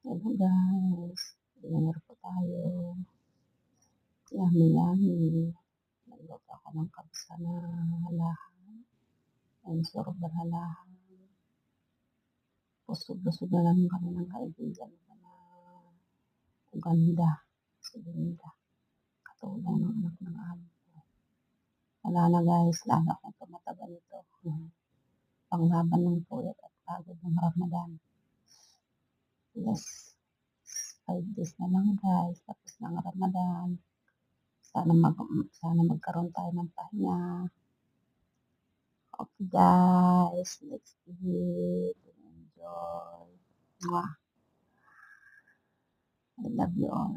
Hello guys, dinner po tayo. Yummy yummy. Nagluto ako ng kabsa na halahan. Ang sarap ng halahan. Busog-busog na lang kami ng kaibigan ko na Uganda, si Linda. Katulong ng anak ng amo ko. Wala na guys, lalo akong tumataba nito. Panglaban ng puyat at pagod ng Ramadan. Yes, 5 days na lang guys, tapos ng Ramadan. Sana magkaroon tayo ng pahinga. Okay guys, let's eat and enjoy. Mwah. I love you all.